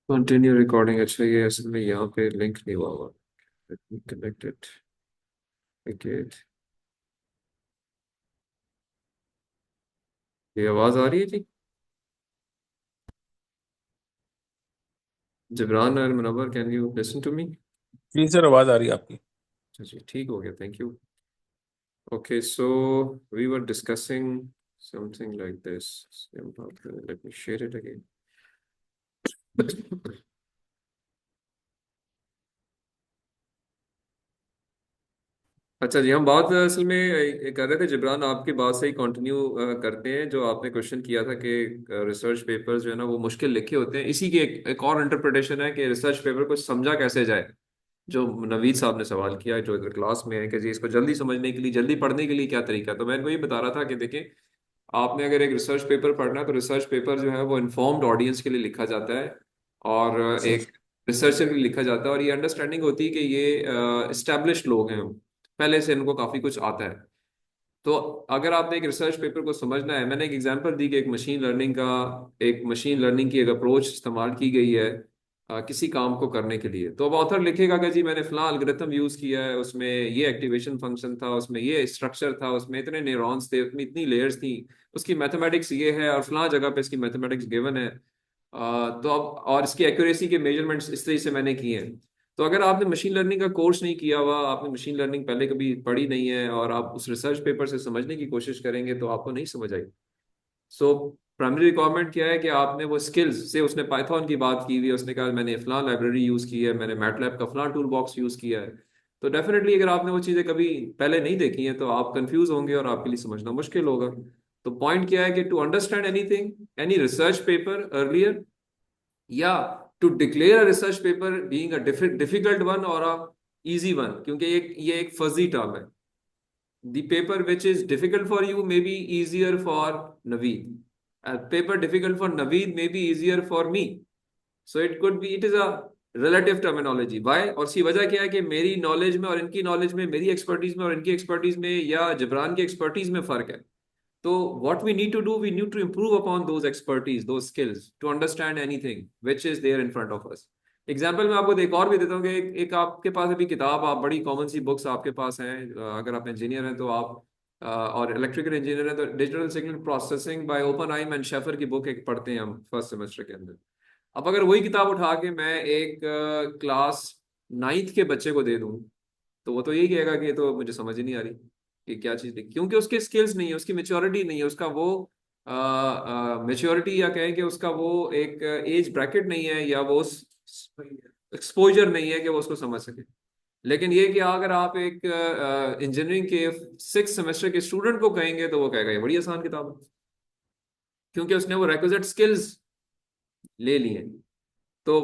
Continue recording. अच्छा, ये असल में यहाँ पे लिंक नहीं हुआ हुआ। Let me connect it again. ये आवाज आ रही है जी? जिब्रान और Munawwar, can you listen to me? जी सर, आवाज आ रही है आपकी। अच्छा जी, ठीक हो गया, thank you. Okay, so we were discussing something like this. Let me share it again. अच्छा जी, हम बात असल में कर रहे थे। जिब्रान, आपकी बात से ही कंटिन्यू करते हैं। जो आपने क्वेश्चन किया था कि रिसर्च पेपर्स जो है ना वो मुश्किल लिखे होते हैं, इसी की एक और इंटरप्रिटेशन है कि रिसर्च पेपर को समझा कैसे जाए। जो नवीद साहब ने सवाल किया है, जो इधर क्लास में है, कि जी इसको जल्दी समझने के लिए, जल्दी पढ़ने के लिए क्या तरीका है। तो मैं इनको ये बता रहा था कि देखें, आपने अगर एक रिसर्च पेपर पढ़ना है तो रिसर्च पेपर जो है वो इन्फॉर्म्ड ऑडियंस के लिए लिखा जाता है, और सर। एक रिसर्चर के लिए लिखा जाता है। और ये अंडरस्टैंडिंग होती है कि ये इस्टेब्लिश्ड लोग हैं, पहले से इनको काफ़ी कुछ आता है। तो अगर आपने एक रिसर्च पेपर को समझना है, मैंने एक एग्जांपल दी कि एक मशीन लर्निंग की एक अप्रोच इस्तेमाल की गई है किसी काम को करने के लिए। तो अब ऑथर लिखेगा कि जी मैंने फलां एल्गोरिथम यूज किया है, उसमें ये एक्टिवेशन फंक्शन था, उसमें ये स्ट्रक्चर था, उसमें इतने न्यूरॉन्स थे, उसमें इतनी लेयर्स थी, उसकी मैथमेटिक्स ये है, और फलां जगह पे इसकी मैथमेटिक्स गिवन है। तो अब और इसकी एक्यूरेसी के मेजरमेंट्स इस तरीके से मैंने किए हैं। तो अगर आपने मशीन लर्निंग का कोर्स नहीं किया हुआ, आपने मशीन लर्निंग पहले कभी पढ़ी नहीं है, और आप उस रिसर्च पेपर से समझने की कोशिश करेंगे तो आपको नहीं समझ आई। सो प्राइमरी रिक्वायरमेंट क्या है कि आपने वो स्किल्स से, उसने पाइथन की बात की हुई है, उसने कहा मैंने फलां लाइब्रेरी यूज़ की है, मैंने मैटलैब का फलां टूल बॉक्स यूज़ किया है। तो डेफिनेटली अगर आपने वो चीज़ें कभी पहले नहीं देखी हैं तो आप कंफ्यूज होंगे और आपके लिए समझना मुश्किल होगा। तो पॉइंट क्या है कि to understand anything, any research paper earlier, या to declare a research paper being a difficult one और अ इजी वन, क्योंकि ये एक फजी टर्म है। The paper which is difficult for you may be easier for Naveed, paper difficult for Naveed may be easier for me. So it could be, it is a relative terminology. Why? और उसकी वजह क्या है कि मेरी knowledge में और इनकी नॉलेज में, मेरी एक्सपर्टीज में और इनकी एक्सपर्टीज में, या जिब्रान की एक्सपर्टीज में फर्क है। तो what we need to do, we need to improve upon those expertise, those skills to understand anything which is there in front of us. Example मैं आपको एक और भी देता हूँ कि एक आपके पास अभी किताब, आप बड़ी कॉमन सी बुक्स आपके पास हैं। अगर आप इंजीनियर हैं तो आप और इलेक्ट्रिकल इंजीनियर हैं तो digital signal processing bye open आइम एंड शेफर की बुक एक पढ़ते हैं हम फर्स्ट सेमेस्टर के अंदर। अब अगर वही किताब उठा के मैं एक क्लास नाइन्थ के बच्चे को दे दूं, तो वो तो यही कहेगा कि ये तो मुझे समझ ही नहीं आ रही कि क्या चीज़ थी, क्योंकि उसके स्किल्स नहीं है, उसकी मेच्योरिटी नहीं है, उसका वो मेच्योरिटी, या कहें कि उसका वो एक एज ब्रैकेट नहीं है, या वो एक्सपोजर नहीं है कि वो उसको समझ सके। लेकिन ये कि अगर आप एक इंजीनियरिंग के सिक्स सेमेस्टर के स्टूडेंट को कहेंगे तो वो कहेगा ये बड़ी आसान किताब है, क्योंकि उसने वो requisite स्किल्स ले लिए। तो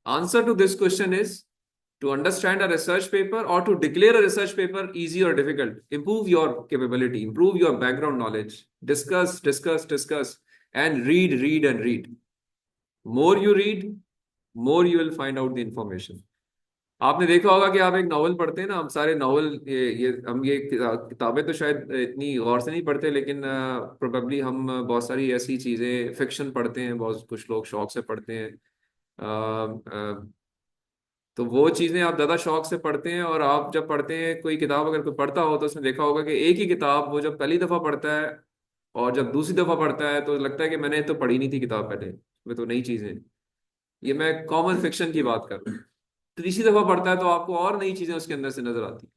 answer to this question is to understand a research paper or to declare a research paper easy or difficult. Improve your capability, improve your background knowledge, discuss, and read and read. More you read, more you will find out the information. आपने देखा होगा कि आप एक novel पढ़ते हैं ना, हम सारे नॉवल, ये किताबें तो शायद इतनी गौर से नहीं पढ़ते, लेकिन प्रोबेबली हम बहुत सारी ऐसी चीज़ें फिक्शन पढ़ते हैं, बहुत कुछ लोग शौक से पढ़ते हैं। तो वो चीज़ें आप ज़्यादा शौक से पढ़ते हैं, और आप जब पढ़ते हैं कोई किताब, अगर कोई पढ़ता हो तो उसने देखा होगा कि एक ही किताब वो जब पहली दफ़ा पढ़ता है और जब दूसरी दफ़ा पढ़ता है तो लगता है कि मैंने तो पढ़ी नहीं थी किताब पहले, में तो नई चीज़ें हैं। ये मैं कॉमन फिक्शन की बात कर रहा हूँ। तीसरी दफ़ा पढ़ता है तो आपको और नई चीज़ें उसके अंदर से नजर आती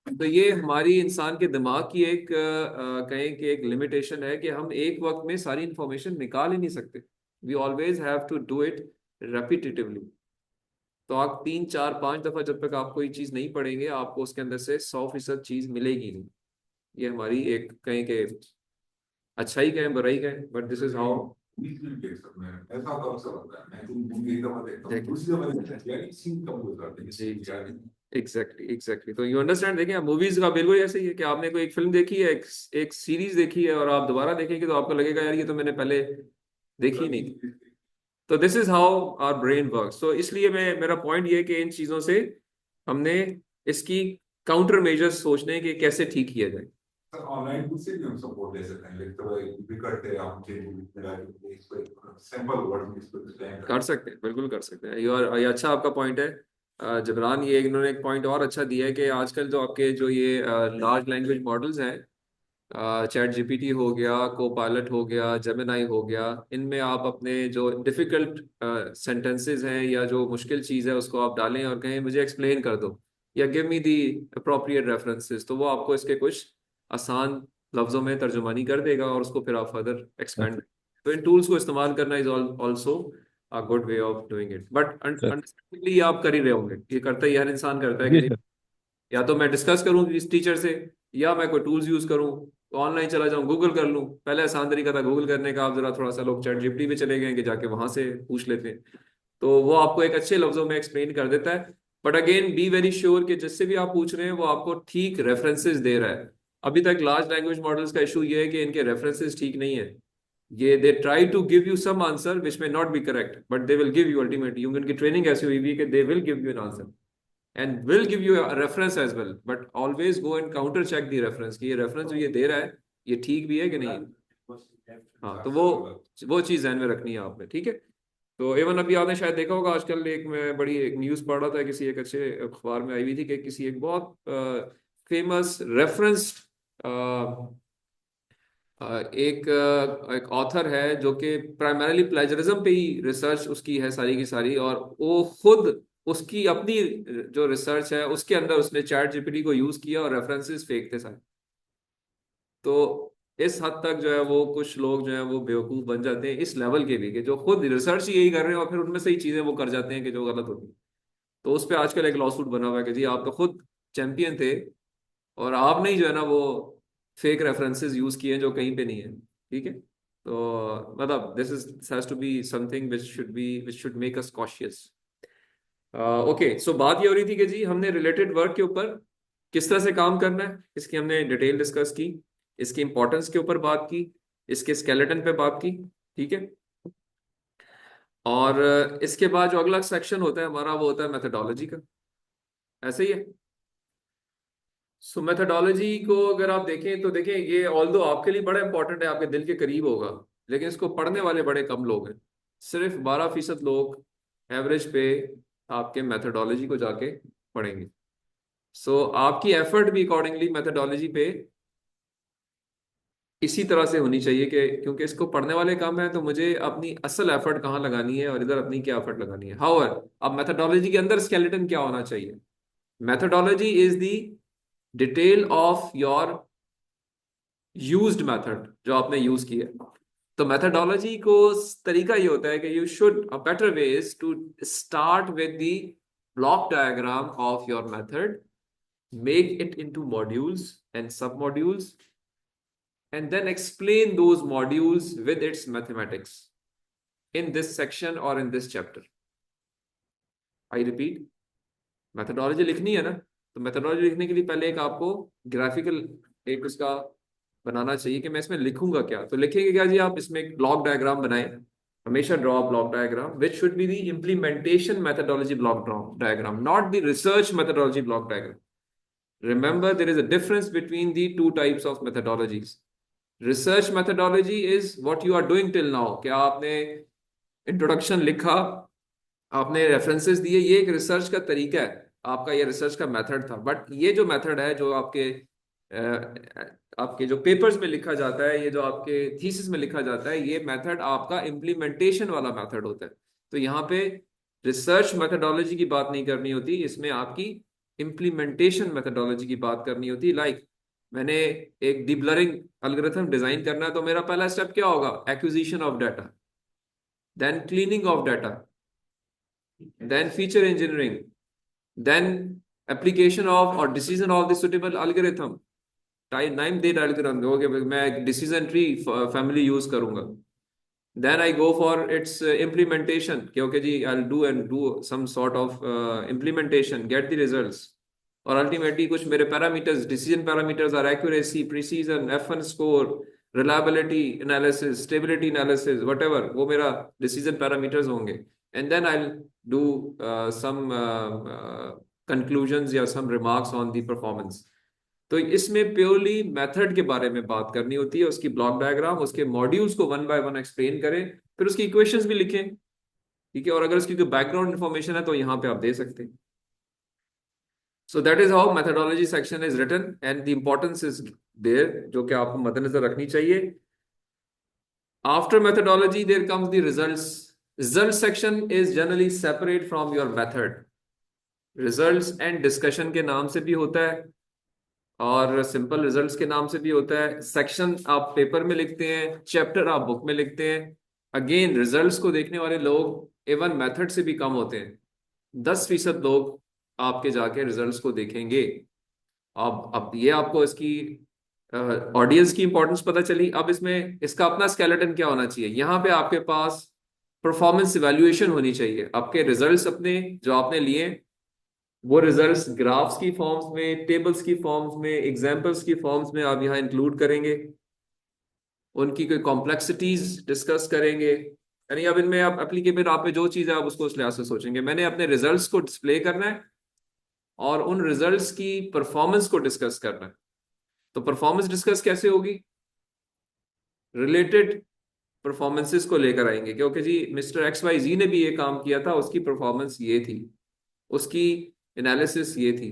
हैं। तो ये हमारी इंसान के दिमाग की एक कहें कि एक लिमिटेशन है कि हम एक वक्त में सारी इंफॉर्मेशन निकाल ही नहीं सकते। We always have to do it repetitively. तो आप तीन चार पांच दफा जब तक आप कोई चीज नहीं पढ़ेंगे, आपको उसके अंदर से 100% चीज मिलेगी नहीं। ये हमारी एक कहें कि अच्छाई कहें बुराई कहें, बट दिस इज हाउ। बीच में देख सकते हैं, ऐसा कब से होता है? मैं तो मूवी एक दफा देखता हूँ, देखें दूसरी दफा देखता हूँ, यानी सीन कब हो जाते हैं, जी, सीन क्या है? एग्जैक्टली तो यू अंडरस्टैंड। देखें, मूवीज का बिल्कुल ऐसे ही है कि आपने कोई एक फिल्म देखी है, एक सीरीज देखी है, और आप दोबारा देखेंगे तो आपको लगेगा यार ये तो मैंने पहले देखी नहीं थी। तो this is how our brain works. तो इसलिए मेरा पॉइंट ये है कि इन चीजों से हमने इसकी काउंटर मेजर्स सोचने के कैसे ठीक किया जाए। सर ऑनलाइन से भी हम सपोर्ट ले सकते हैं, लेकिन तो भी करते हैं हम चेंज। सिंपल वर्ड में इसको एक्सप्लेन कर करना। सकते हैं, बिल्कुल कर सकते हैं। ये अच्छा आपका पॉइंट है जबरान। ये इन्होंने एक पॉइंट और अच्छा दिया है कि आजकल जो आपके जो ये लार्ज लैंग्वेज मॉडल्स हैं, चैट जीपीटी हो गया, को पायलट हो गया, जेमिनाई हो गया, इनमें आप अपने जो डिफिकल्ट सेंटेंसेस हैं या जो मुश्किल चीज़ है उसको आप डालें और कहें मुझे एक्सप्लेन कर दो या give me the appropriate references, तो वो आपको इसके कुछ आसान लफ्जों में तर्जुमानी कर देगा और उसको फिर आप फर्दर एक्सपेंड। तो इन टूल्स को इस्तेमाल करना is also a good way of doing it, but sir understandably ये आप कर ही रहे होंगे, ये करता ही हर इंसान करता है कि जी नहीं, सर। या तो मैं डिस्कस करूं इस टीचर से या मैं कोई टूल्स यूज करूं, तो ऑनलाइन चला जाऊं गूगल कर लूं। पहले आसान तरीका था गूगल करने का, आप जरा थोड़ा सा लोग चैट जीपीटी पे चले गए कि जाके वहां से पूछ लेते हैं, तो वो आपको एक अच्छे लफ्जों में एक्सप्लेन कर देता है। But again be very sure कि जिससे भी आप पूछ रहे हैं वो आपको ठीक रेफरेंसेस दे रहा है। अभी तक लार्ज लैंग्वेज मॉडल्स का इशू ये है कि इनके रेफरेंसेस ठीक नहीं है। ये they try to give you some answer which may not be correct, but they will give you ultimately, उनकी ट्रेनिंग ऐसी हुई हुई है कि they will give you an answer and will give you a reference as well, but always go and counter check the reference कि ये reference जो ये दे रहा है ये ठीक भी है कि नहीं है। हाँ, तो वो चीज़ ध्यान में रखनी है आपने, ठीक है। तो एवन अभी आपने शायद देखा होगा आजकल एक मैं बड़ी एक न्यूज़ पढ़ रहा था, किसी एक अच्छे अखबार में आई हुई थी कि किसी एक बहुत फेमस रेफरेंस एक ऑथर है जो कि प्राइमरीली प्लेजरिज्म पे ही रिसर्च उसकी है सारी की सारी, और वो खुद उसकी अपनी जो रिसर्च है उसके अंदर उसने चैट जीपीटी को यूज किया और रेफरेंसेस फेक थे सारे। तो इस हद तक जो है वो कुछ लोग जो है वो बेवकूफ बन जाते हैं इस लेवल के भी कि जो खुद रिसर्च ही यही कर रहे हैं और फिर उनमें से ही चीजें वो कर जाते हैं कि जो गलत होती है। तो उस पर आजकल एक लॉसूट बना हुआ है कि जी आप तो खुद चैंपियन थे और आपने ही जो है ना वो फेक रेफरेंसेस यूज किए हैं जो कहीं पे नहीं है, ठीक है। तो मतलब this has to be something which should make us cautious. Okay, so बात ये हो रही थी कि जी हमने रिलेटेड वर्क के ऊपर किस तरह से काम करना है इसकी हमने डिटेल डिस्कस की, इसकी इंपॉर्टेंस के ऊपर बात की, इसके स्केलेटन पे बात की, ठीक है। और इसके बाद जो अगला सेक्शन होता है हमारा वो होता है मेथडोलॉजी का, ऐसे ही है। सो मेथडोलॉजी को अगर आप देखें तो देखें ये ऑल्दो आपके लिए बड़ा इंपॉर्टेंट है, आपके दिल के करीब होगा, लेकिन इसको पढ़ने वाले बड़े कम लोग हैं। सिर्फ 12% लोग एवरेज पे आपके मेथडोलॉजी को जाके पढ़ेंगे। सो आपकी एफर्ट भी अकॉर्डिंगली मेथडोलॉजी पे इसी तरह से होनी चाहिए कि क्योंकि इसको पढ़ने वाले कम हैं तो मुझे अपनी असल एफर्ट कहाँ लगानी है और इधर अपनी क्या एफर्ट लगानी है। हाउएवर अब मेथडोलॉजी के अंदर स्केलेटन क्या होना चाहिए? Methodology is the detail of your used method जो आपने यूज किया। तो मेथडोलॉजी को तरीका ये होता है कि you should a better way is to start with the block diagram of your method, make it into modules and submodules, and then explain those modules with its mathematics in this section or in this chapter. I repeat, methodology लिखनी है ना, तो methodology लिखने के लिए पहले एक आपको ग्राफिकल एक उसका बनाना चाहिए कि मैं इसमें लिखूंगा क्या। तो लिखेंगे क्या जी, आप इसमें एक ब्लॉक डायग्राम बनाएं, हमेशा draw block diagram which should be the implementation methodology block diagram, not the research methodology block diagram. Remember, there is a difference between the two types of methodologies. Research methodology is what you are doing till now. क्या आपने introduction लिखा, आपने references दिए, ये एक research का तरीका है, आपका ये रिसर्च का मेथड था। बट ये जो मेथड है जो आपके जो पेपर्स में लिखा जाता है, ये जो आपके थीसिस में लिखा जाता है, ये मेथड आपका इम्प्लीमेंटेशन वाला मेथड होता है। तो यहाँ पे रिसर्च मेथडोलॉजी की बात नहीं करनी होती, इसमें आपकी इम्प्लीमेंटेशन मेथडोलॉजी की बात करनी होती। लाइक मैंने एक डीप लर्निंग एल्गोरिथम डिजाइन करना है तो मेरा पहला स्टेप क्या होगा? Acquisition of data, then cleaning of data, then feature engineering, then application of or decision of the suitable algorithm, type name the algorithm हो कि मैं एक डिसीजन ट्री फैमिली यूज करूंगा, then I go for its implementation कि okay जी I'll do some sort of implementation, get the results, और ultimately कुछ मेरे parameters, decision parameters are accuracy, precision, F1 score, reliability analysis, stability analysis, whatever वो मेरा decision parameters होंगे। And then I do some conclusions या some remarks on the performance. तो इसमें purely method के बारे में बात करनी होती है, उसकी ब्लॉक डायग्राम, उसके मॉड्यूल्स को वन बाय वन एक्सप्लेन करें, फिर उसकी इक्वेशंस भी लिखें, ठीक है। और अगर उसकी कोई बैकग्राउंड इन्फॉर्मेशन है तो यहाँ पे आप दे सकते हैं। So that is how methodology section is written and the importance is there, जो कि आपको मद्देनजर रखनी चाहिए। After methodology there comes the results. Result section is generally separate from your method. Results and discussion के नाम से भी होता है और सिंपल रिजल्ट्स के नाम से भी होता है। सेक्शन आप पेपर में लिखते हैं, चैप्टर आप बुक में लिखते हैं। अगेन रिजल्ट्स को देखने वाले लोग इवन मेथड से भी कम होते हैं। 10% लोग आपके जाके रिजल्ट्स को देखेंगे। अब ये आपको इसकी ऑडियंस की इंपॉर्टेंस पता चली। अब इसमें इसका अपना स्केलेटन क्या होना चाहिए, यहाँ पे आपके पास परफॉर्मेंस इवैल्यूएशन होनी चाहिए। आपके रिजल्ट्स अपने जो आपने लिए, वो रिजल्ट्स ग्राफ्स की फॉर्म्स में, टेबल्स की फॉर्म्स में, एग्जाम्पल्स की फॉर्म्स में आप यहाँ इंक्लूड करेंगे। उनकी कोई कॉम्प्लेक्सिटीज डिस्कस करेंगे, यानी अब इनमें आप एप्लीकेबल आप पे जो चीज़ है आप उसको उस लिहाज से सोचेंगे। मैंने अपने रिजल्ट्स को डिस्प्ले करना है और उन रिजल्ट्स की परफॉर्मेंस को डिस्कस करना है। तो परफॉर्मेंस डिस्कस कैसे होगी, रिलेटेड परफॉर्मेंसेस को लेकर आएंगे, क्योंकि जी मिस्टर एक्स वाई जी ने भी ये काम किया था, उसकी परफॉर्मेंस ये थी, उसकी एनालिसिस ये थी,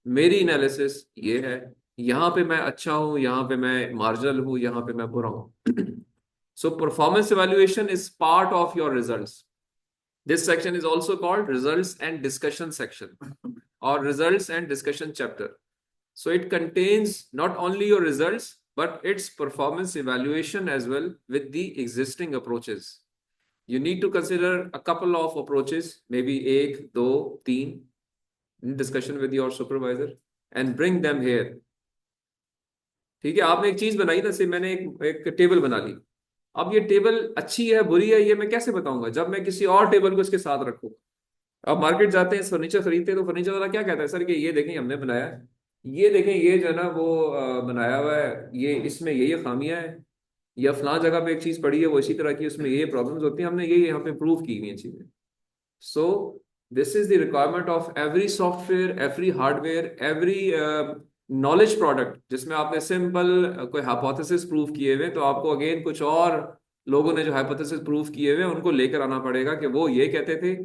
मेरी एनालिसिस ये है, यहाँ पे मैं अच्छा हूं, यहाँ पे मैं मार्जिनल हूं, यहाँ पे मैं बुरा हूं। So performance evaluation is part of your results. This section is also called results and discussion section और results and discussion chapter. So it contains not only your results, but its performance evaluation as well with the existing approaches. You need to consider a couple of approaches, maybe एक, दो, तीन, in discussion with your supervisor and bring them here. ठीक है, आपने एक चीज बनाई ना, से मैंने एक टेबल बना ली। अब ये टेबल अच्छी है बुरी है ये मैं कैसे बताऊंगा जब मैं किसी और टेबल को इसके साथ रखूं। अब मार्केट जाते हैं फर्नीचर खरीदते हैं तो फर्नीचर वाला क्या कहता है, सर कि ये देखें हमने बनाया है, ये देखें ये जो है ना वो बनाया हुआ है, ये इसमें ये खामियां हैं, या फलां जगह पे एक चीज पड़ी है वो इसी तरह की, उसमें ये प्रॉब्लम्स होती हैं, हमने ये यहाँ पे प्रूव की हुई हैं चीजें। So this is the requirement of every software, every hardware, every knowledge product जिसमें आपने सिंपल कोई हाइपोथेसिस प्रूव किए हुए, तो आपको अगेन कुछ और लोगों ने जो हाइपोथेसिस प्रूव किए हुए उनको लेकर आना पड़ेगा कि वो ये कहते थे,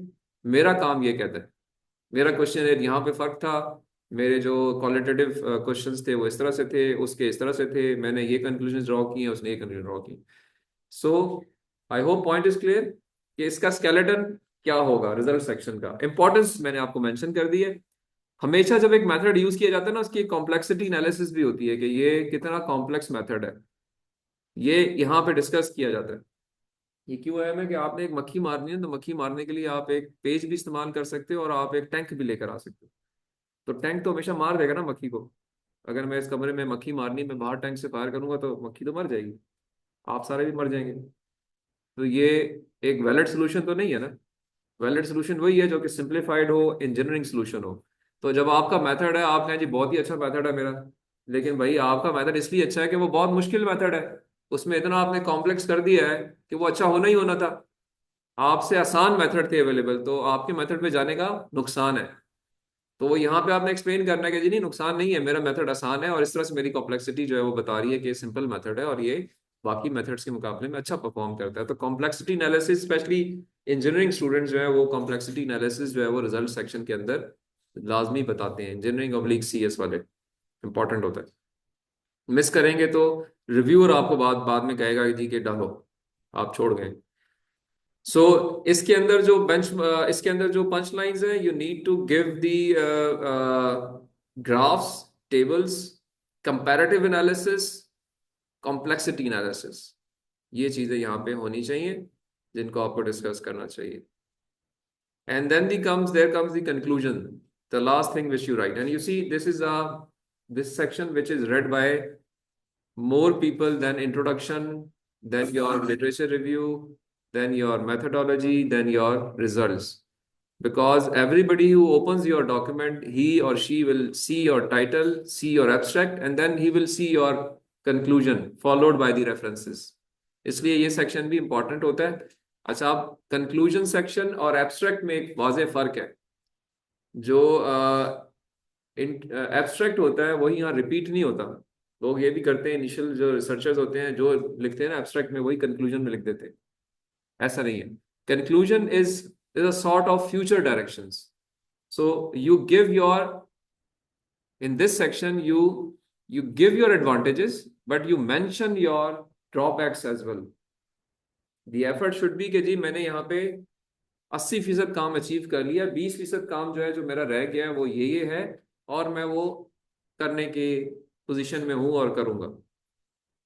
मेरा काम ये कहता है, मेरा क्वेश्चन यहाँ पे फर्क था, मेरे जो क्वालिटेटिव क्वेश्चंस थे वो इस तरह से थे, उसके इस तरह से थे, मैंने ये कंक्लूजन ड्रॉ किए उसने ये कंक्लूजन ड्रॉ की। So I hope point is clear कि इसका स्केलेटन क्या होगा। रिजल्ट सेक्शन का इंपॉर्टेंस मैंने आपको मेंशन कर दी है। हमेशा जब एक मेथड यूज किया जाता है ना, उसकी कॉम्प्लेक्सिटी एनालिसिस भी होती है कि ये कितना कॉम्प्लेक्स मेथड है, ये यहाँ पे डिस्कस किया जाता है। ये क्यों है कि आपने एक मक्खी मारनी है तो मक्खी मारने के लिए आप एक पेज भी इस्तेमाल कर सकते हो और आप एक टैंक भी लेकर आ सकते हो। तो टैंक तो हमेशा मार देगा ना मक्खी को। अगर मैं इस कमरे में मक्खी मारनी मैं बाहर टैंक से फायर करूंगा तो मक्खी तो मर जाएगी, आप सारे भी मर जाएंगे। तो ये एक वैलिड सोल्यूशन तो नहीं है ना। वैलिड सोल्यूशन वही है जो कि सिंप्लीफाइड हो, इंजीनियरिंग सोल्यूशन हो। तो जब आपका मेथड है आप कहें जी बहुत ही अच्छा मेथड है मेरा, लेकिन भाई आपका मेथड इसलिए अच्छा है कि वो बहुत मुश्किल मेथड है, उसमें इतना आपने कॉम्प्लेक्स कर दिया है कि वो अच्छा होना ही होना था। आपसे आसान मेथड थे अवेलेबल तो आपके मेथड पे जाने का नुकसान है। तो वो यहाँ पे आपने एक्सप्लेन करना है कि जी नहीं नुकसान नहीं है, मेरा मेथड आसान है और इस तरह से मेरी कॉम्प्लेक्सिटी जो है वो बता रही है कि सिंपल मेथड है और ये बाकी मेथड्स के मुकाबले में अच्छा परफॉर्म करता है। तो complexity analysis specially engineering students जो है वो कॉम्प्लेक्सिटी एनालिसिस जो है वो रिजल्ट सेक्शन के अंदर लाजमी बताते हैं। इंजीनियरिंग ऑब्लिक सीएस वाले इंपॉर्टेंट होता है, मिस करेंगे तो रिव्यूअर आपको बाद बाद में कहेगा कि जी के डालो आप छोड़ गए। सो इसके अंदर जो इसके अंदर जो पंच लाइंस है, you need to give the graphs, tables, comparative analysis, complexity analysis, ये चीजें यहाँ पे होनी चाहिए जिनको आपको डिस्कस करना चाहिए। And then the comes there comes the conclusion, the last thing which you write and you see this is a this section which is read by more people than introduction, then your literature review, then your methodology, then your results. Because everybody who opens your document, he or she will see your title, see your abstract, and then he will see your conclusion followed by the references. इसलिए ये section भी important होता है। अच्छा, आप conclusion section और abstract में एक वाज़ेह फर्क है। जो एब्स्ट्रैक्ट होता है वही यहाँ रिपीट नहीं होता। लोग ये भी करते हैं, इनिशियल जो रिसर्चर्स होते हैं जो लिखते हैं ना एब्स्ट्रैक्ट में, वही कंक्लूजन में लिख देते हैं। ऐसा नहीं है। Conclusion is a sort of future directions. So you give your, in this section you give your advantages but you mention your drawbacks as well. the effort should be कि जी मैंने यहाँ पे 80% काम अचीव कर लिया, 20% काम जो है जो मेरा रह गया है वो ये है, और मैं वो करने के पोजीशन में हूँ और करूँगा।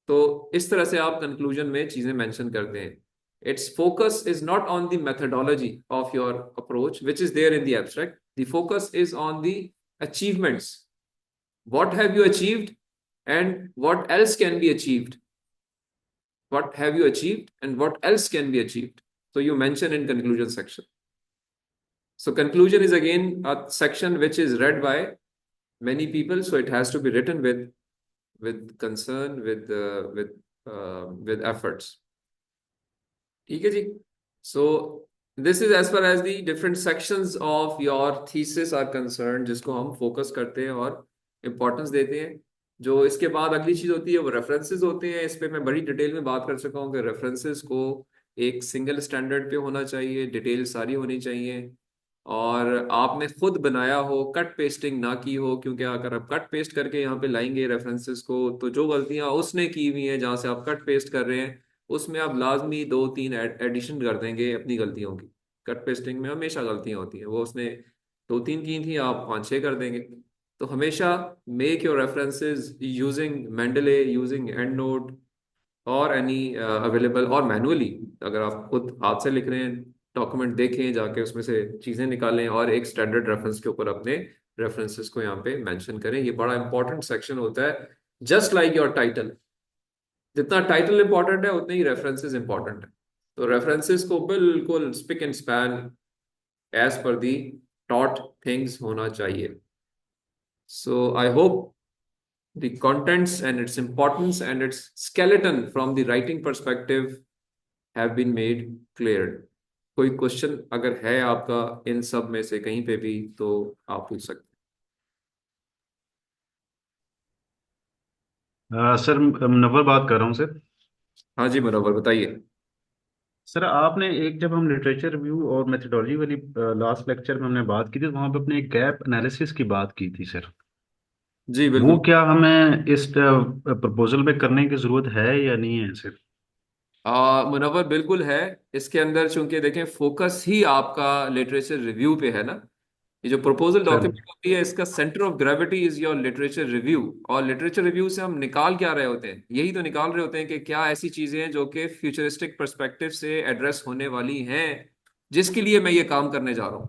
तो इस तरह से आप कंक्लूजन में चीजें मेंशन करते हैं। Its focus is not on the methodology of your approach which is there in the abstract, the focus is on the achievements, what have you achieved and what else can be achieved, what have you achieved and what else can be achieved. So you mention in conclusion section. So conclusion is again a section which is read by many people, so it has to be written with concern, with efforts. ठीक है जी। So this is as far as the different sections of your thesis are concerned, जिसको हम focus करते हैं और importance देते हैं। जो इसके बाद अगली चीज होती है वो रेफरेंसेस होते हैं। इस पे मैं बड़ी डिटेल में बात कर सका हूँ कि रेफरेंसेस को एक सिंगल स्टैंडर्ड पे होना चाहिए, डिटेल सारी होनी चाहिए, और आपने खुद बनाया हो, कट पेस्टिंग ना की हो, क्योंकि अगर आप कट पेस्ट करके यहाँ पे लाएंगे रेफरेंसेस को तो जो गलतियां उसने की हुई हैं जहाँ से आप कट पेस्ट कर रहे हैं उसमें आप लाजमी 2-3 एडिशन कर देंगे अपनी गलतियों की। कट पेस्टिंग में हमेशा गलतियां होती हैं, वो उसने 2-3 की थी, आप 5-6 कर देंगे। तो हमेशा make your references using Mendeley, using EndNote और एनी अवेलेबल, और मैनुअली अगर आप खुद हाथ से लिख रहे हैं डॉक्यूमेंट देखें जाके, उसमें से चीजें निकालें और एक स्टैंडर्ड रेफरेंस के ऊपर अपने रेफरेंसेस को यहाँ पे मेंशन करें। ये बड़ा इंपॉर्टेंट सेक्शन होता है, जस्ट लाइक योर टाइटल। जितना टाइटल इंपॉर्टेंट है उतने ही रेफरेंसेस इंपॉर्टेंट है। तो रेफरेंसेस को बिल्कुल spick and span as per the taught things होना चाहिए। So I hope the contents and its importance and its skeleton from the writing perspective have been made clear. कोई question अगर है आपका इन सब में से कहीं पे भी तो आप पूछ सकते सर मुनव्वर बात कर रहा हूँ सर। हैं। हाँ जी मुनव्वर बताइए। सर आपने एक, जब हम लिटरेचर रिव्यू और मेथोडोलॉजी वाली लास्ट लेक्चर में हमने बात की थी, तो वहाँ पे अपने एक गैप एनालिसिस की बात की थी सर। जी वो बिल्कुल। क्या हमें इस प्रपोजल में करने की जरूरत है या नहीं है सर? मुनव्वर बिल्कुल है। इसके अंदर चूंकि देखें फोकस ही आपका लिटरेचर रिव्यू पे है ना, ये जो प्रपोजल सर डॉक्यूमेंट होती है इसका centre of gravity is your literature review. और लिटरेचर रिव्यू से हम निकाल क्या रहे होते हैं, यही तो निकाल रहे होते हैं कि क्या ऐसी चीजें हैं जो कि फ्यूचरिस्टिक पर्सपेक्टिव से एड्रेस होने वाली हैं जिसके लिए मैं ये काम करने जा रहा हूँ।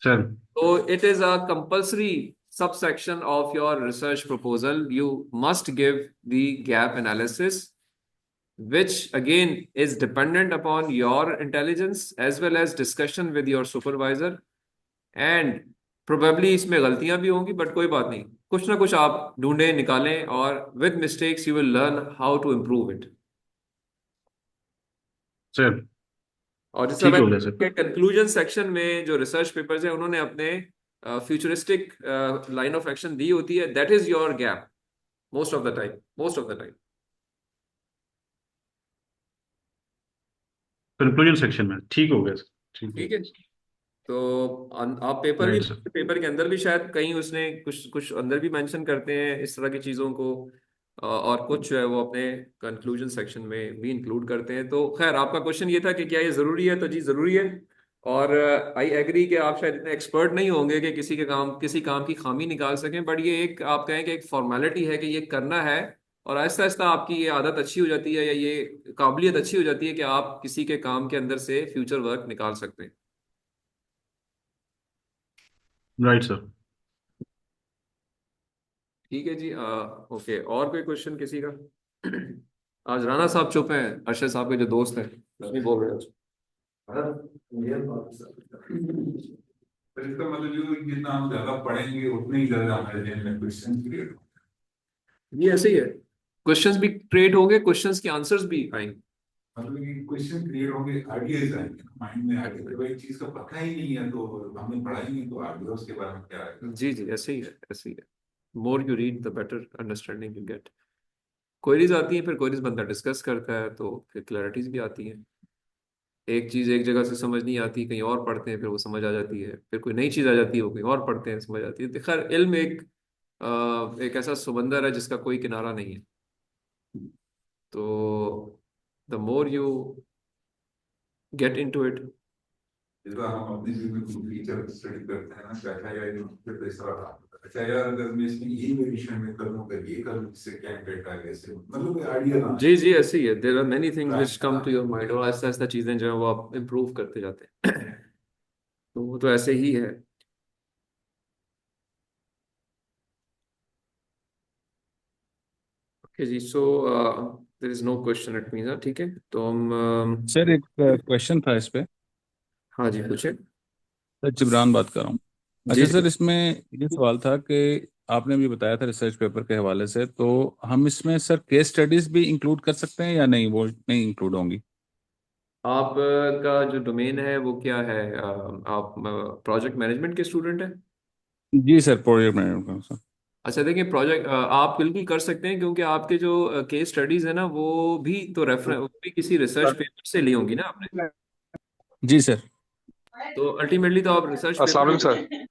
सर तो it is a compulsory subsection of your research proposal. You must give the gap analysis, which again is dependent upon your intelligence as well as discussion with your supervisor. And probably इसमें गलतियां भी होंगी but कोई बात नहीं, कुछ ना कुछ आप ढूंढें निकालें और with mistakes you will learn how to improve it. Sir और जैसा ठीक मैं हो गया सर। कंक्लूजन सेक्शन में जो रिसर्च पेपर्स हैं उन्होंने अपने फ्यूचरिस्टिक लाइन ऑफ एक्शन दी होती है, that is your gap most of the time, most of the time. Conclusion section में ठीक हो गया सर। ठीक है। ठीक है। तो आप पेपर भी, राइट सर। पेपर के अंदर भी शायद कहीं उसने कुछ कुछ अंदर भी मेंशन करते हैं इस तरह की चीज़ों को, और कुछ जो है वो अपने कंक्लूजन सेक्शन में भी इंक्लूड करते हैं। तो खैर आपका क्वेश्चन ये था कि क्या ये ज़रूरी है, तो जी ज़रूरी है। और आई एग्री कि आप शायद इतने एक्सपर्ट नहीं होंगे कि किसी काम की खामी निकाल सकें, बट ये एक आप कहें कि एक फॉर्मेलिटी है कि ये करना है, और आहिस्ता आहिस्ता आपकी ये आदत अच्छी हो जाती है या ये काबिलियत अच्छी हो जाती है कि आप किसी के काम के अंदर से फ्यूचर वर्क निकाल सकते हैं। Right sir. ठीक है जी। ओके, और कोई क्वेश्चन किसी का? आज राणा साहब चुप हैं, अरशद साहब के जो दोस्त हैं कुछ नहीं बोल रहे आज। तो इसका मतलब ये है कि जितना हम ज्यादा पढ़ेंगे उतने ही ज्यादा हमारे जहन में क्वेश्चन क्रिएट। ये ऐसे ही है, क्वेश्चंस भी क्रिएट होंगे, क्वेश्चंस के आंसर्स भी आएंगे। मतलब कि क्वेश्चन क्रिएट होंगे, आइडियाज आएंगे माइंड में, आइडिया कि भाई चीज का पता ही नहीं है तो हमने पढ़ा ही नहीं, तो आइडिया उसके बारे में क्या आएगा। जी जी, ऐसे ही है, ऐसे ही है। More you read the better understanding you get. Queries आती हैं, फिर क्वेरीज बंदा डिस्कस करता है तो फिर क्लैरिटीज भी आती हैं। एक चीज एक जगह से समझ नहीं आती, कहीं और पढ़ते हैं फिर वो समझ आ जाती है, फिर कोई नई चीज आ जाती है वो कहीं और पढ़ते हैं समझ आती है। तो खैर इल्म एक ऐसा समंदर है जिसका कोई किनारा नहीं है। तो the more you get into it. जिस बार हम अपनी जीवन में कोई फीचर स्टडी करते हैं ना, कि अच्छा यार फिर तो इस तरह अच्छा यार अगर मैं इसमें ये वेरिएशन में करूँ तो ये करूँ, इससे क्या इम्पैक्ट आ गया, इससे मतलब आइडिया ना जी जी, ऐसे ही है। There are many things which come to your mind, और ऐसा ऐसा चीजें जो है वो आप इम्प्रूव करते जाते हैं। तो वो तो ऐसे ही है। ओके जी, so there is no question at mean, ठीक है तो हम सर एक क्वेश्चन था इस पे। हाँ जी पूछे। सर जिब्रान बात कर रहा हूँ। जी अच्छा जी। सर, इसमें ये सवाल था कि आपने भी बताया था रिसर्च पेपर के हवाले से, तो हम इसमें सर केस स्टडीज भी इंक्लूड कर सकते हैं या नहीं, वो नहीं इंक्लूड होंगी? आप का जो डोमेन है वो क्या है? आप प्रोजेक्ट मैनेजमेंट के स्टूडेंट हैं? जी सर, प्रोजेक्ट मैनेजमेंट सर। अच्छा देखिए, प्रोजेक्ट आप बिल्कुल कर सकते हैं, क्योंकि आपके जो केस स्टडीज है ना वो भी तो रेफरेंस, वो भी किसी रिसर्च पेपर से ली होंगी ना आपने। जी सर। तो अल्टीमेटली तो आप रिसर्च अस्सलाम पेपर। वालेकुम सर।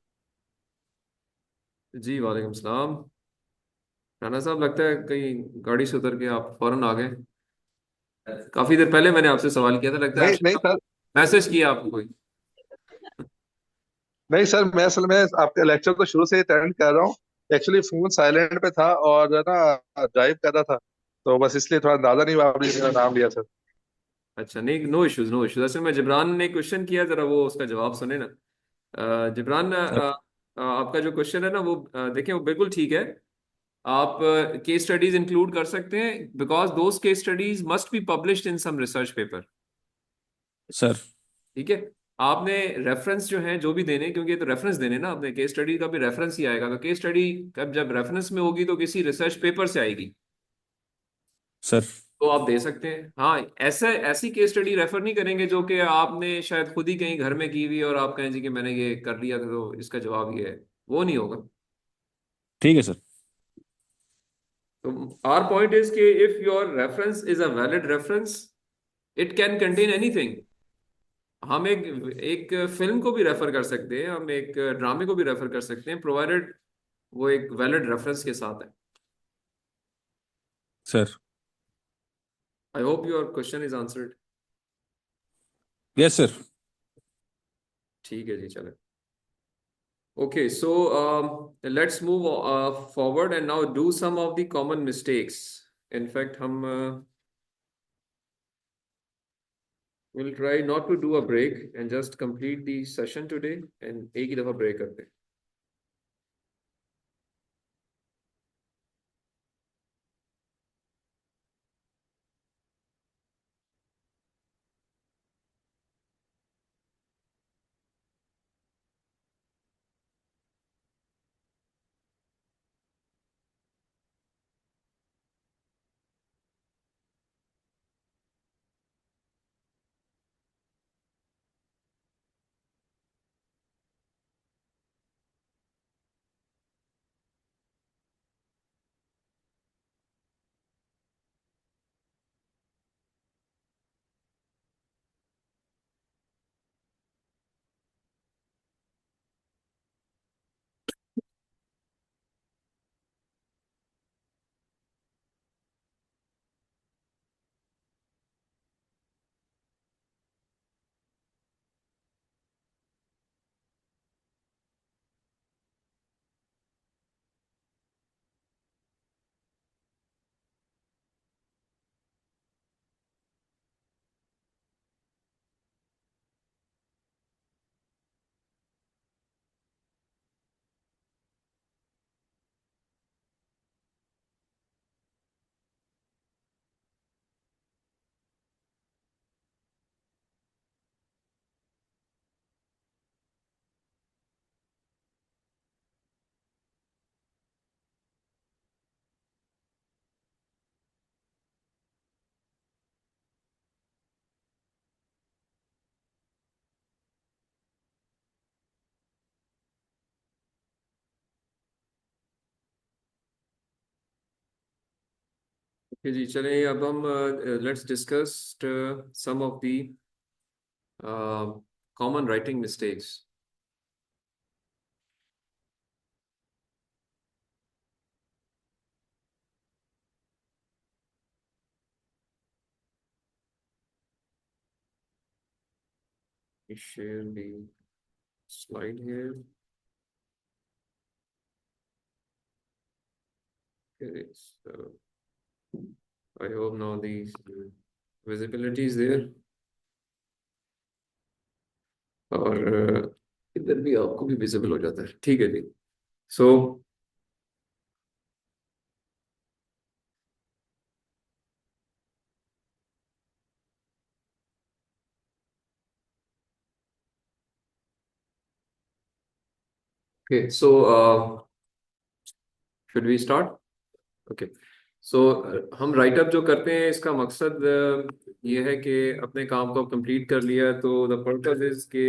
जी वालेकुम सलाम। राना साहब, लगता है कहीं गाड़ी से उतर के आप फौरन आ गए। काफी देर पहले मैंने आपसे सवाल किया था, लगता है नहीं नहीं आपसे सर, मैसेज किया आपको कोई। नहीं सर, मैं असल में आपके लेक्चर तो शुरू से ही अटेंड कर रहा हूँ। एक्चुअली फोन साइलेंट पे था और ना ड्राइव कर रहा था, तो बस इसलिए थोड़ा अंदाजा नहीं हुआ आपने मेरा नाम लिया सर। अच्छा नहीं, नो इश्यूज नो इश्यूज। असल में जिब्रान ने क्वेश्चन किया, जरा वो उसका जवाब सुने ना। जिब्रान, सर आपका जो क्वेश्चन है ना वो देखिए वो बिल्कुल ठीक है। आप केस स्टडीज इंक्लूड कर सकते हैं, because those case studies must be published in some research paper. Sir ठीक है। आपने रेफरेंस जो है जो भी देने, क्योंकि ये तो रेफरेंस देने ना, आपने केस स्टडी का भी रेफरेंस ही आएगा, तो केस स्टडी कब जब रेफरेंस में होगी तो किसी रिसर्च पेपर से आएगी। सर तो आप दे सकते हैं। हाँ, ऐसे ऐसी केस स्टडी रेफर नहीं करेंगे जो कि आपने शायद खुद ही कहीं घर में की हुई और आप कहें जी कि मैंने ये कर लिया था तो इसका जवाब ये है। वो नहीं होगा। ठीक है सर। तो आवर पॉइंट इज कि if your reference is a valid reference, it can contain anything. हम एक एक फिल्म को भी रेफर कर सकते हैं, हम एक ड्रामे को भी रेफर कर सकते हैं, प्रोवाइडेड वो एक वैलिड रेफरेंस के साथ है। Sir I hope your question is answered. Yes sir. ठीक है जी, चले। Okay, so let's move forward and now do some of the common mistakes. In fact, हम will try not to do a break and just complete the session today and एक ही दफा break करते हैं। जी चलें, अब हम let's discuss some of the common writing mistakes. Share the slide here. Okay, so I hope now the visibility is there, और इधर भी आपको भी विजिबल हो जाता है, ठीक है जी। So okay, so should we start? Okay, so हम राइटअप जो करते हैं इसका मकसद ये है कि अपने काम को कंप्लीट कर लिया, तो द पर्पस इज के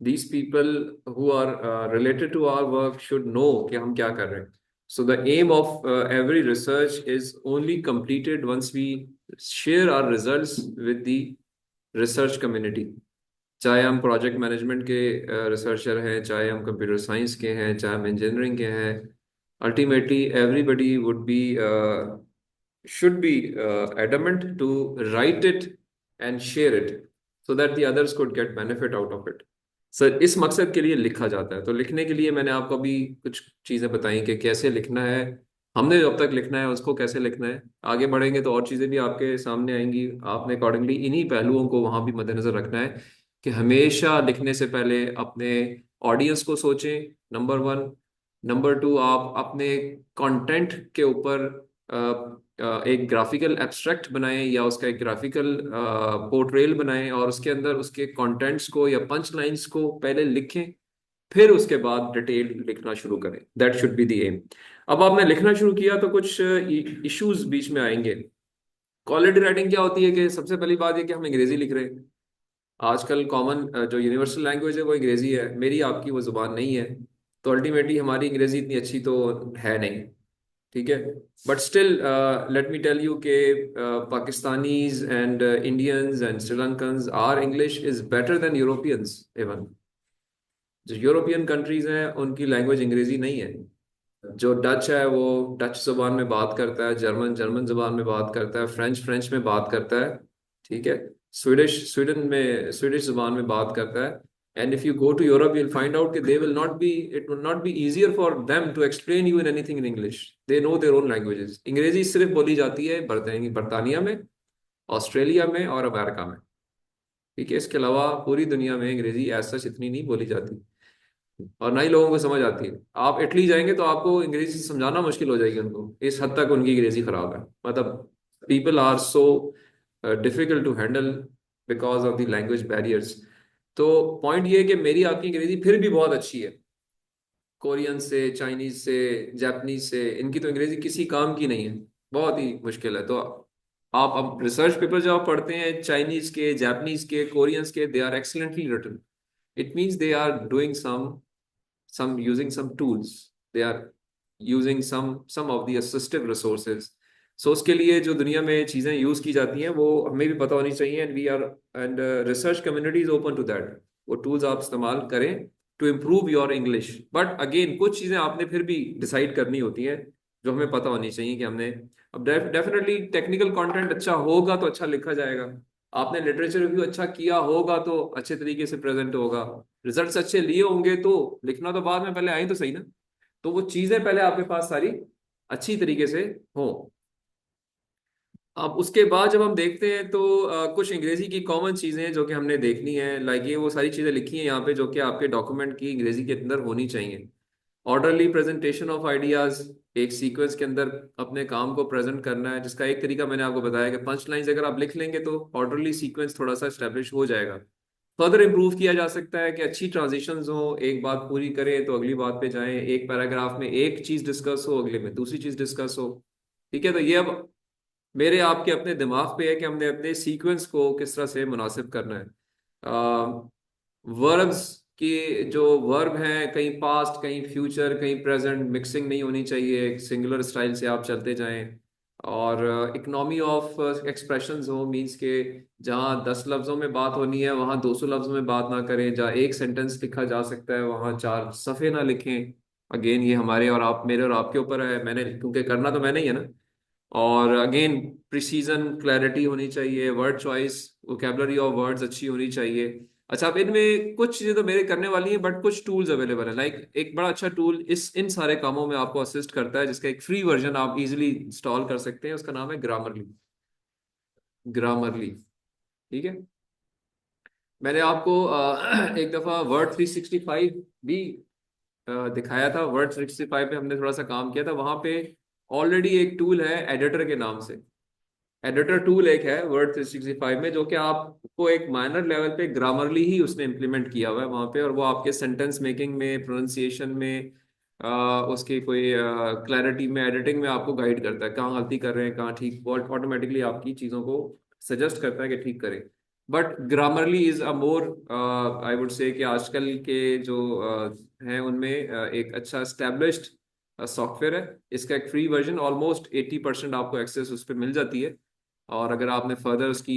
these people who are related to our work should know कि हम क्या कर रहे हैं. So the aim of every research is only completed once we share our results with the research community. चाहे हम project management के रिसर्चर हैं, चाहे हम कंप्यूटर साइंस के हैं, चाहे हम इंजीनियरिंग के हैं, ultimately everybody would be should be adamant to write it and share it so that the others could get benefit out of it. Sir इस मकसद के लिए लिखा जाता है। तो लिखने के लिए मैंने आपको अभी कुछ चीज़ें बताई कि कैसे लिखना है, हमने जो अब तक लिखना है उसको कैसे लिखना है। आगे बढ़ेंगे तो और चीज़ें भी आपके सामने आएंगी, आपने अकॉर्डिंगली इन्हीं पहलुओं को वहाँ भी मद्देनजर रखना है कि हमेशा लिखने से पहले अपने ऑडियंस को सोचें, नंबर वन। नंबर टू, आप अपने कंटेंट के ऊपर एक ग्राफिकल एब्स्ट्रैक्ट बनाएं या उसका एक ग्राफिकल पोर्ट्रेल बनाएं, और उसके अंदर उसके कंटेंट्स को या पंच लाइंस को पहले लिखें, फिर उसके बाद डिटेल लिखना शुरू करें। That should be the aim. अब आपने लिखना शुरू किया तो कुछ इश्यूज बीच में आएंगे। क्वालिटी राइटिंग क्या होती है कि सबसे पहली बात ये कि हम अंग्रेजी लिख रहे हैं। आजकल कॉमन जो यूनिवर्सल लैंग्वेज है वो अंग्रेजी है, मेरी आपकी वो जुबान नहीं है, तो अल्टीमेटली हमारी अंग्रेजी इतनी अच्छी तो है नहीं, ठीक है। But still let me tell you के Pakistanis and Indians and Sri Lankans are English is better than Europeans. Even जो यूरोपियन कंट्रीज हैं उनकी लैंग्वेज अंग्रेजी नहीं है। जो डच है वो डच जुबान में बात करता है, जर्मन जर्मन जुबान में बात करता है, फ्रेंच फ्रेंच में बात करता है, ठीक है। स्वीडिश स्वीडन में स्वीडिश जुबान में बात करता है। And if you go to Europe you will find out कि they will not be it will not be easier for them to explain you in anything in English. They know their own languages. अंग्रेजी सिर्फ बोली जाती है बरतानिया में, Australia में और अमेरिका में, ठीक है। इसके अलावा पूरी दुनिया में अंग्रेजी ऐसा इतनी नहीं बोली जाती, और ना ही लोगों को समझ आती है। आप इटली जाएंगे तो आपको अंग्रेजी समझाना मुश्किल हो जाएगी उनको, इस हद तक उनकी अंग्रेजी खराब है। मतलब people are so difficult to handle because of the language barriers. तो पॉइंट ये है कि मेरी आपकी अंग्रेजी फिर भी बहुत अच्छी है। कोरियन से, चाइनीज से, जापानीज से, इनकी तो अंग्रेजी किसी काम की नहीं है, बहुत ही मुश्किल है। तो आप अब रिसर्च पेपर जब आप पढ़ते हैं चाइनीज के, जापानीज के, कोरियंस के, they are excellently written. It means they are doing some using some tools, they are using some of the assistive resources. So उसके लिए जो दुनिया में चीजें यूज की जाती हैं वो हमें भी पता होनी चाहिए, and we are and research community is open to that. वो टूल्स आप इस्तेमाल करें to improve your English. But again कुछ चीजें आपने फिर भी डिसाइड करनी होती हैं जो हमें पता होनी चाहिए कि हमने अब डेफिनेटली टेक्निकल कंटेंट अच्छा होगा तो अच्छा लिखा जाएगा, आपने लिटरेचर रिव्यू अच्छा किया होगा तो अच्छे तरीके से प्रेजेंट होगा, रिजल्ट्स अच्छे लिए होंगे तो लिखना तो बाद में, पहले आए तो सही ना। तो वो चीजें पहले आपके पास सारी अच्छी तरीके से हो। अब उसके बाद जब हम देखते हैं तो कुछ अंग्रेजी की कॉमन चीजें जो कि हमने देखनी है, लाइक ये वो सारी चीजें लिखी हैं यहाँ पे जो कि आपके डॉक्यूमेंट की अंग्रेजी के अंदर होनी चाहिए। ऑर्डरली प्रेजेंटेशन ऑफ आइडियाज, एक सीक्वेंस के अंदर अपने काम को प्रेजेंट करना है, जिसका एक तरीका मैंने आपको बताया कि पंच लाइंस अगर आप लिख लेंगे तो ऑर्डरली सीक्वेंस थोड़ा सा एस्टेब्लिश हो जाएगा। फर्दर इंप्रूव किया जा सकता है कि अच्छी ट्रांजिशंस हो, एक बात पूरी करें तो अगली बात पे जाएं, एक पैराग्राफ में एक चीज डिस्कस हो, अगले में दूसरी चीज डिस्कस हो, ठीक है। तो ये अब मेरे आपके अपने दिमाग पे है कि हमने अपने सीक्वेंस को किस तरह से मुनासिब करना है। वर्ब्स की जो वर्ब हैं, कहीं पास्ट कहीं फ्यूचर कहीं प्रेजेंट, मिक्सिंग नहीं होनी चाहिए, सिंगुलर स्टाइल से आप चलते जाएं। और इकोनॉमी ऑफ एक्सप्रेशंस हो, मीन्स के जहाँ 10 लफ्जों में बात होनी है वहाँ 200 लफ्जों में बात ना करें, जहाँ एक सेंटेंस लिखा जा सकता है वहाँ 4 सफ़े ना लिखें। अगेन ये हमारे और आप, मेरे और आपके ऊपर है, मैंने क्योंकि करना तो मैंने ही है ना। और अगेन प्रिसीजन, क्लैरिटी होनी चाहिए, word choice, vocabulary of words अच्छी होनी चाहिए। अच्छा, अब इनमें कुछ चीज़ें तो मेरे करने वाली हैं, बट कुछ टूल्स अवेलेबल है। लाइक एक बड़ा अच्छा टूल इस इन सारे कामों में आपको असिस्ट करता है, जिसका एक फ्री वर्जन आप इजीली इंस्टॉल कर सकते हैं, उसका नाम है ग्रामरली। ग्रामरली, ठीक है। मैंने आपको एक दफ़ा वर्ड 365 भी दिखाया था। वर्ड 365 पे हमने थोड़ा सा काम किया था, वहां पे ऑलरेडी एक टूल है एडिटर के नाम से। एडिटर टूल एक है वर्ड 365 में, जो कि आपको एक माइनर लेवल पे ग्रामरली ही उसने इम्प्लीमेंट किया हुआ है वहाँ पे, और वो आपके सेंटेंस मेकिंग में, प्रोनाउंसिएशन में, उसकी कोई क्लैरिटी में, एडिटिंग में आपको गाइड करता है, कहाँ गलती कर रहे हैं कहाँ ठीक, वो ऑटोमेटिकली आपकी चीज़ों को सजेस्ट करता है कि ठीक करें। But Grammarly is a more, I would say कि आजकल के जो हैं उनमें एक अच्छा स्टैब्लिश्ड सॉफ्टवेयर है। इसका एक फ्री वर्जन, ऑलमोस्ट 80% आपको एक्सेस उस पर मिल जाती है। और अगर आपने फर्दर उसकी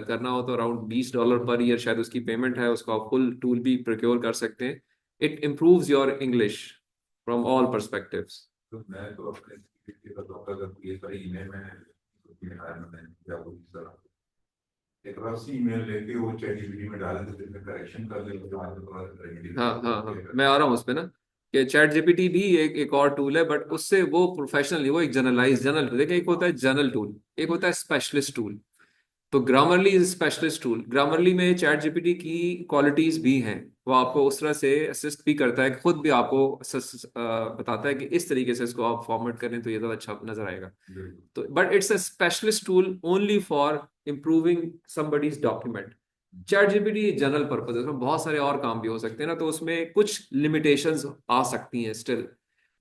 करना हो तो अराउंड $20 पर ईयर शायद उसकी पेमेंट है, उसको आप फुल टूल भी प्रोक्योर कर सकते हैं। It improves your English from all perspectives. तो मैं तो अपने CPT का तो अगर ये सारी ईमेल में क्या बोली सर, एक रफ सी ईमेल लेके वो ChatGPT में डाल देते हैं, करेक्शन कर देते हैं, जो आगे थोड़ा रेमेडी हाँ हाँ हाँ, मैं आ रहा हूँ उस पे ना, कि चैट जीपीटी भी एक और टूल है, बट उससे वो प्रोफेशनल नहीं, वो एक जनरल टूल। देखिए, एक होता है जनरल टूल, एक होता है स्पेशलिस्ट टूल। तो Grammarly is specialist tool. Grammarly में चैट जीपीटी की क्वालिटीज भी हैं, वो आपको उस तरह से असिस्ट भी करता है, खुद भी आपको बताता है कि इस तरीके से इसको आप फॉर्मेट करें तो ये ज़्यादा अच्छा नजर आएगा। तो but it's a specialist tool only for improving somebody's document. Chat GPT general purpose है, उसमें बहुत सारे और काम भी हो सकते हैं ना, तो उसमें कुछ लिमिटेशंस आ सकती हैं स्टिल।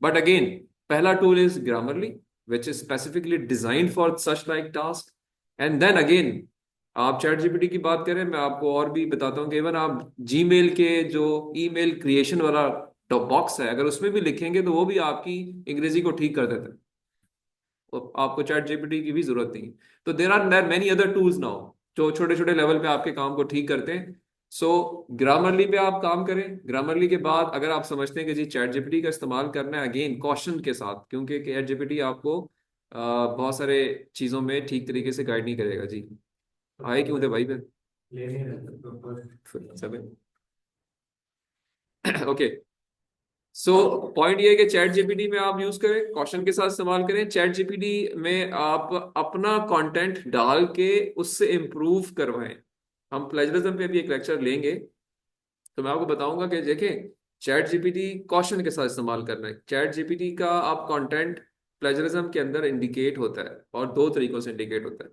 बट अगेन, पहला tool is Grammarly which is specifically designed for such like task. And then again, आप चैट जीपीटी की बात करें, मैं आपको और भी बताता हूँ कि इवन आप जीमेल के जो ईमेल क्रिएशन वाला बॉक्स है, अगर उसमें भी लिखेंगे तो वो भी आपकी अंग्रेजी को ठीक कर देता है, तो आपको चैट जीपीटी की भी जरूरत नहीं। तो there many other tools now जो छोटे छोटे लेवल पे आपके काम को ठीक करते हैं। सो ग्रामरली पे आप काम करें। ग्रामरली के बाद अगर आप समझते हैं कि जी चैट जीपीटी का इस्तेमाल करना है, अगेन कॉशन के साथ, क्योंकि चैट जीपीटी आपको बहुत सारे चीज़ों में ठीक तरीके से गाइड नहीं करेगा जी। आए क्यों थे भाई पे सब ओके। सो पॉइंट ये है कि चैट जीपीटी में आप यूज करें, कॉशन के साथ इस्तेमाल करें। चैट जीपीटी में आप अपना कंटेंट डाल के उससे इम्प्रूव करवाएं। हम प्लेजरिज्म पे भी एक लेक्चर लेंगे, तो मैं आपको बताऊंगा कि देखें, चैट जीपीटी कॉशन के साथ इस्तेमाल करना है। चैट जीपीटी का आप कंटेंट प्लेजरिज्म के अंदर इंडिकेट होता है, और दो तरीकों से इंडिकेट होता है।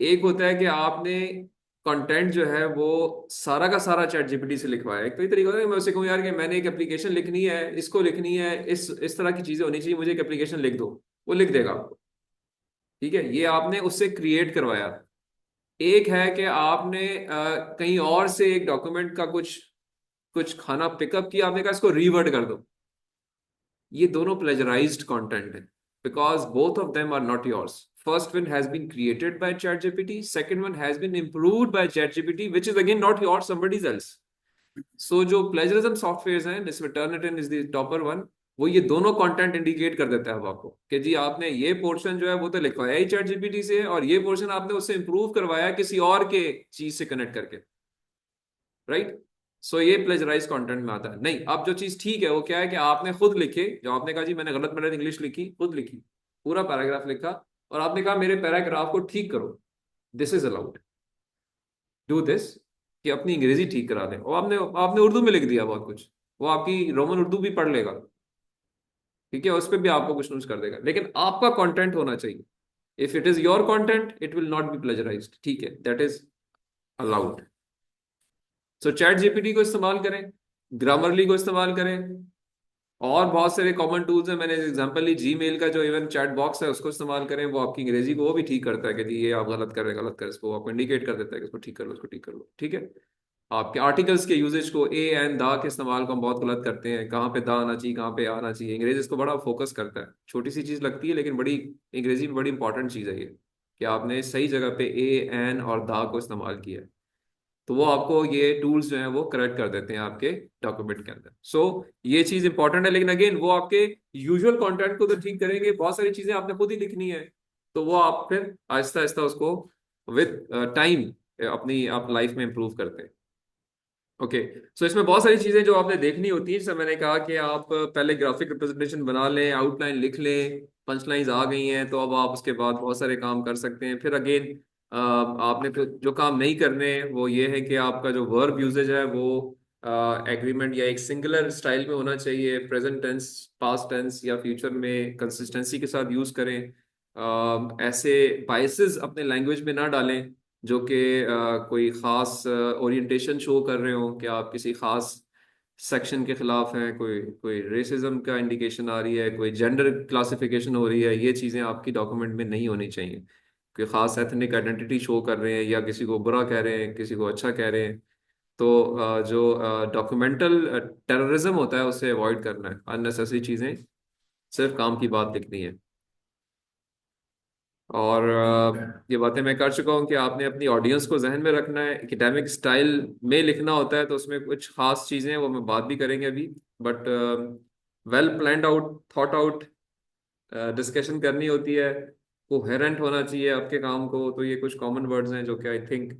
एक होता है कि आपने कंटेंट जो है वो सारा का सारा चैट जीपीटी से लिखवाया है। एक तो ये तरीका होता है कि मैं उसे कहूँ यार कि मैंने एक एप्लीकेशन लिखनी है, इसको लिखनी है, इस तरह की चीजें होनी चाहिए, मुझे एक एप्लीकेशन लिख दो, वो लिख देगा आपको। ठीक है, ये आपने उससे क्रिएट करवाया। एक है कि आपने कहीं और से एक डॉक्यूमेंट का कुछ कुछ खाना पिकअप किया, आपने कहा इसको रीवर्ड कर दो। ये दोनों प्लेजराइज्ड कंटेंट है, because both of them are not yours. First one has been created by ChatGPT, second one has been improved by ChatGPT, which is again not your, somebody else. So जो plagiarism software हैं, जिसमें Turnitin is the topper one, वो ये दोनों content indicate कर देता है अब आपको कि जी आपने ये पोर्शन जो है वो तो लिखवाया ही चैट जीपीटी से है, और ये पोर्शन आपने उससे इंप्रूव करवाया किसी और के चीज से कनेक्ट करके, राइट। सो ये प्लेजराइज कंटेंट में आता है। नहीं, अब जो चीज ठीक है वो क्या है कि आपने खुद लिखे, जो आपने कहा जी मैंने गलत मैंने इंग्लिश लिखी, खुद लिखी, पूरा पैराग्राफ लिखा, और आपने कहा मेरे पैराग्राफ को ठीक करो, this is allowed, do this, कि अपनी अंग्रेजी ठीक करा दें। और आपने आपने उर्दू में लिख दिया बहुत कुछ, वो आपकी रोमन उर्दू भी पढ़ लेगा, ठीक है, उस पर भी आपको कुछ ना कुछ कर देगा, लेकिन आपका कंटेंट होना चाहिए। If it is your content it will not be plagiarized, ठीक है, that is allowed. So ChatGPT को इस्तेमाल करें, ग्रामरली को इस्तेमाल करें, और बहुत सारे कॉमन टूल्स हैं। मैंने एग्जांपल ली जीमेल का, जो इवन चैट बॉक्स है उसको इस्तेमाल करें, वो आपकी अंग्रेजी को वो भी ठीक करता है कि जी ये आप गलत कर रहे हैं, गलत कर, इसको आपको इंडिकेट कर देता है कि इसको ठीक कर लो, इसको ठीक कर लो, ठीक है। आपके आर्टिकल्स के यूजेज को, ए एंड दा के इस्तेमाल को हम बहुत गलत करते हैं, कहाँ पे दा आना चाहिए, कहाँ पे आना चाहिए। अंग्रेजी इसको बड़ा फोकस करता है, छोटी सी चीज़ लगती है लेकिन बड़ी, अंग्रेजी में बड़ी इंपॉर्टेंट चीज़ है ये, कि आपने सही जगह पे ए एन और दा को इस्तेमाल किया है। तो वो आपको ये टूल्स जो हैं वो करेक्ट कर देते हैं आपके डॉक्यूमेंट के अंदर। सो ये चीज़ इंपॉर्टेंट है, लेकिन अगेन वो आपके यूजुअल कंटेंट को तो ठीक करेंगे, बहुत सारी चीज़ें आपने खुद ही लिखनी है, तो वो आप फिर आहिस्ता आहिस्ता उसको विद टाइम अपनी आप लाइफ में इंप्रूव करते हैं। ओके, सो इसमें बहुत सारी चीजें जो आपने देखनी होती है, जैसे मैंने कहा कि आप पहले ग्राफिक रिप्रेजेंटेशन बना लें, आउटलाइन लिख लें, पंच लाइन्स आ गई हैं तो अब आप उसके बाद बहुत सारे काम कर सकते हैं। फिर अगेन आपने तो जो काम नहीं करने, वो ये है कि आपका जो वर्ब यूजेज है वो एग्रीमेंट या एक सिंगुलर स्टाइल में होना चाहिए, प्रेजेंट टेंस, पास्ट टेंस या फ्यूचर में कंसिस्टेंसी के साथ यूज करें। ऐसे बाइसेस अपने लैंग्वेज में ना डालें जो कि कोई ख़ास ओरिएंटेशन शो कर रहे हो, कि आप किसी ख़ास सेक्शन के ख़िलाफ़ हैं, कोई कोई रेसिज्म का इंडिकेशन आ रही है, कोई जेंडर क्लासिफिकेशन हो रही है, ये चीज़ें आपकी डॉक्यूमेंट में नहीं होनी चाहिए। कोई ख़ास एथनिक आइडेंटिटी शो कर रहे हैं या किसी को बुरा कह रहे हैं, किसी को अच्छा कह रहे हैं, तो जो डॉक्यूमेंटल टेररिज्म होता है उसे अवॉइड करना है, अननेसेसरी चीज़ें, सिर्फ काम की बात लिखनी है। और ये बातें मैं कर चुका हूँ कि आपने अपनी ऑडियंस को जहन में रखना है। एकेडमिक स्टाइल में लिखना होता है तो उसमें कुछ खास चीज़ें हैं, वो मैं बात भी करेंगे अभी, but well planned out, thought out discussion करनी होती है, कोहेरेंट होना चाहिए आपके काम को। तो ये कुछ कॉमन वर्ड्स हैं जो कि I think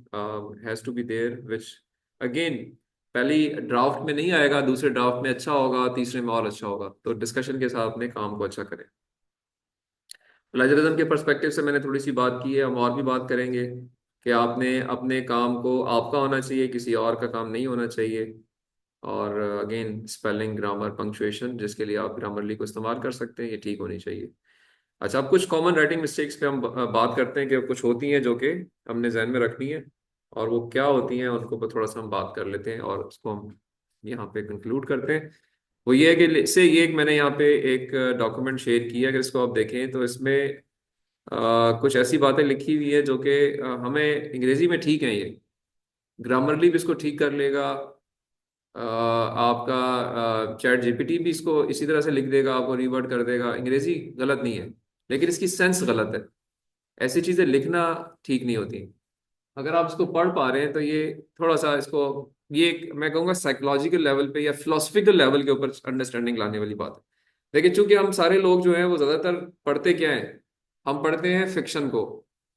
has to be there, which again पहली ड्राफ्ट में नहीं आएगा, दूसरे ड्राफ्ट में अच्छा होगा, तीसरे में और अच्छा होगा। तो डिस्कशन के साथ अपने काम को अच्छा करें। प्लेजरिज्म के पर्सपेक्टिव से मैंने थोड़ी सी बात की है, हम और भी बात करेंगे कि आपने अपने काम को आपका होना चाहिए, किसी और का काम नहीं होना चाहिए। और अगेन स्पेलिंग, ग्रामर, पंक्चुएशन जिसके लिए आप ग्रामरली को इस्तेमाल कर सकते हैं, ये ठीक होनी चाहिए। अच्छा, अब कुछ कॉमन राइटिंग मिस्टेक्स पे हम बात करते हैं कि कुछ होती हैं जो कि हमने जहन में रखनी है, और वो क्या होती हैं उनको पर थोड़ा सा हम बात कर लेते हैं और उसको हम यहाँ पे कंक्लूड करते हैं। वो ये है कि से ये एक मैंने यहाँ पे एक डॉक्यूमेंट शेयर किया, अगर इसको आप देखें तो इसमें कुछ ऐसी बातें लिखी हुई है जो कि हमें अंग्रेजी में ठीक है, ये ग्रामरली भी इसको ठीक कर लेगा। आपका चैट जीपीटी भी इसको इसी तरह से लिख देगा, आपको रिवर्ट कर देगा, अंग्रेजी गलत नहीं है, लेकिन इसकी सेंस गलत है। ऐसी चीजें लिखना ठीक नहीं होती। अगर आप इसको पढ़ पा रहे हैं तो ये थोड़ा सा इसको, ये मैं कहूँगा साइकोलॉजिकल लेवल पे या फिलोसफिकल लेवल के ऊपर अंडरस्टैंडिंग लाने वाली बात है। लेकिन चूंकि हम सारे लोग जो हैं वो ज्यादातर पढ़ते क्या हैं, हम पढ़ते हैं फिक्शन को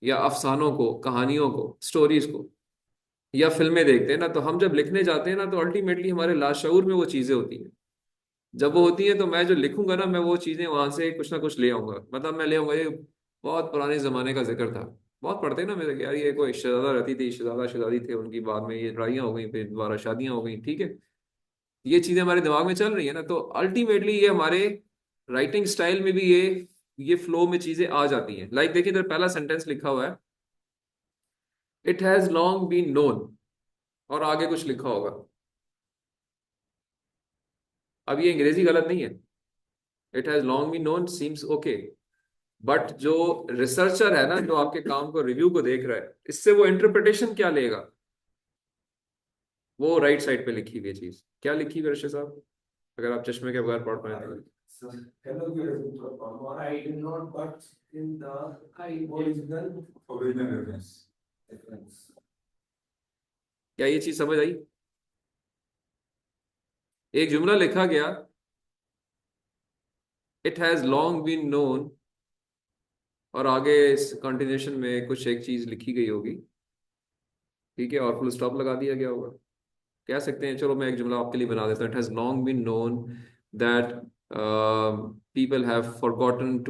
या अफसानों को, कहानियों को, स्टोरीज को, या फिल्में देखते हैं ना, तो हम जब लिखने जाते हैं ना तो अल्टीमेटली हमारे लाशऊर में वो चीजें होती हैं। जब वो होती हैं तो मैं जो लिखूंगा ना, मैं वो चीजें वहां से कुछ ना कुछ ले आऊंगा। मतलब मैं ले आऊंगा, ये बहुत पुराने जमाने का जिक्र था, बहुत पढ़ते हैं ना मेरे, यार ये कोई शहजादा रहती थी, शहजादा शहजादी थे, उनकी बाद में ये लड़ाइयाँ हो गई, फिर दोबारा शादियां हो गई, ठीक है, ये चीजें हमारे दिमाग में चल रही है ना, तो अल्टीमेटली ये हमारे राइटिंग स्टाइल में भी ये फ्लो में चीजें आ जाती हैं। लाइक देखिए, इधर पहला सेंटेंस लिखा हुआ है, it has long been known, और आगे कुछ लिखा होगा। अब ये अंग्रेजी गलत नहीं है, it has long been known seems okay, but जो रिसर्चर है ना, जो आपके काम को, रिव्यू को देख रहा है, इससे वो इंटरप्रिटेशन क्या लेगा, वो राइट साइड पे लिखी हुई चीज क्या लिखी हुई है रशीद साहब, अगर आप चश्मे के बगैर पढ़ पाए तो। or I did not but in the original reference. reference. क्या ये चीज समझ आई? एक जुमला लिखा गया, it has long been known, और आगे इस कंटिन्यूशन में कुछ एक चीज लिखी गई होगी, ठीक है, और फुल स्टॉप लगा दिया गया होगा, कह सकते हैं। चलो मैं एक जुमला आपके लिए बना देता हूँ, it has long been known that people have forgotten